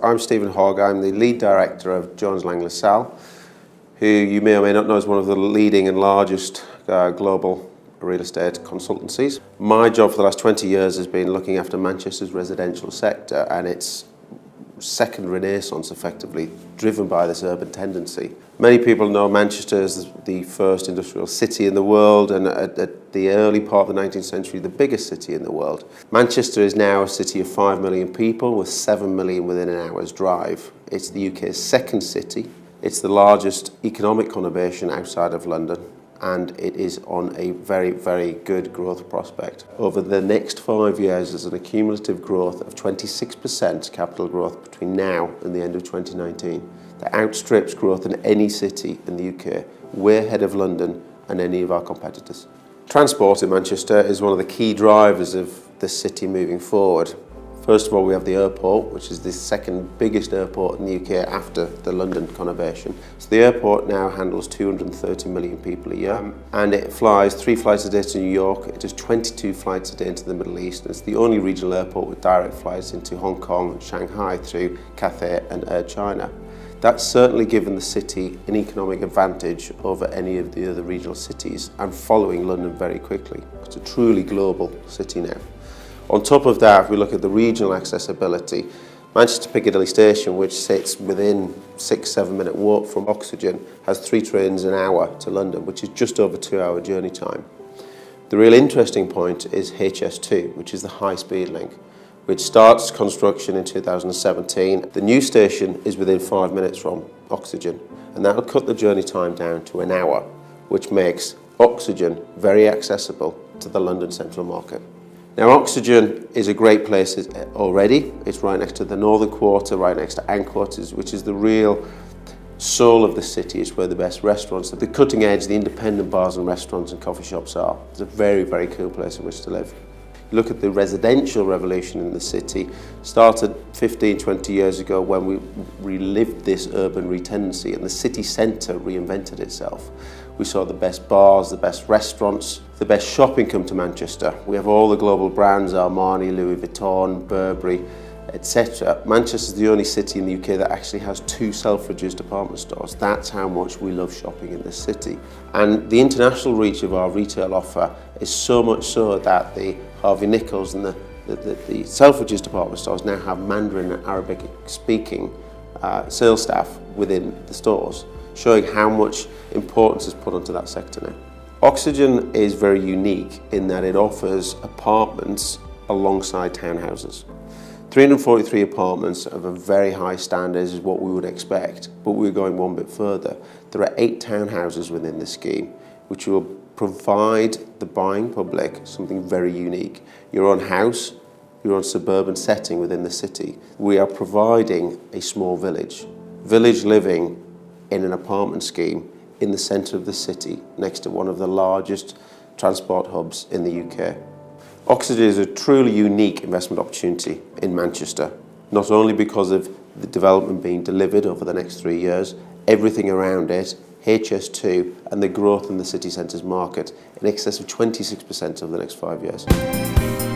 I'm Stephen Hogg. I'm the lead director of Jones Lang LaSalle, who you may or may not know is one of the leading and largest global real estate consultancies. My job for the last 20 years has been looking after Manchester's residential sector and its second renaissance, effectively driven by this urban tendency. Many people know Manchester as the first industrial city in the world, and at the early part of the 19th century, the biggest city in the world. Manchester is now a city of 5 million people with 7 million within an hour's drive. It's the UK's second city. It's the largest economic conurbation outside of London, and it is on a very, very good growth prospect. Over the next 5 years, there's an accumulative growth of 26% capital growth between now and the end of 2019. That outstrips growth in any city in the UK, way ahead of London and any of our competitors. Transport in Manchester is one of the key drivers of the city moving forward. First of all, we have the airport, which is the second biggest airport in the UK after the London conurbation. So the airport now handles 230 million people a year, and it flies 3 flights a day to New York. It does 22 flights a day into the Middle East. And it's the only regional airport with direct flights into Hong Kong and Shanghai through Cathay and Air China. That's certainly given the city an economic advantage over any of the other regional cities and following London very quickly. It's a truly global city now. On top of that, if we look at the regional accessibility, Manchester Piccadilly Station, which sits within 6-7 minute walk from Oxygen, has 3 trains an hour to London, which is just over 2-hour journey time. The real interesting point is HS2, which is the high-speed link, which starts construction in 2017. The new station is within 5 minutes from Oxygen, and that will cut the journey time down to an hour, which makes Oxygen very accessible to the London Central Market. Now, Oxygen is a great place already. It's right next to the Northern Quarter, right next to Ancoats, which is the real soul of the city. It's where the best restaurants, the cutting edge, the independent bars and restaurants and coffee shops are. It's a very, very cool place in which to live. You look at the residential revolution in the city, started 15, 20 years ago when we relived this urban retendency and the city centre reinvented itself. We saw the best bars, the best restaurants, the best shopping come to Manchester. We have all the global brands, Armani, Louis Vuitton, Burberry, etc. Manchester is the only city in the UK that actually has 2 Selfridges department stores. That's how much we love shopping in this city. And the international reach of our retail offer is so much so that the Harvey Nichols and the Selfridges department stores now have Mandarin and Arabic speaking sales staff within the stores, showing how much importance is put onto that sector now. Oxygen is very unique in that it offers apartments alongside townhouses. 343 apartments of a very high standard is what we would expect, but we're going one bit further. There are 8 townhouses within the scheme, which will provide the buying public something very unique. Your own house, your own suburban setting within the city. We are providing a small village living in an apartment scheme in the centre of the city, next to one of the largest transport hubs in the UK. Oxygen is a truly unique investment opportunity in Manchester, not only because of the development being delivered over the next 3 years, everything around it, HS2 and the growth in the city centre's market in excess of 26% over the next 5 years.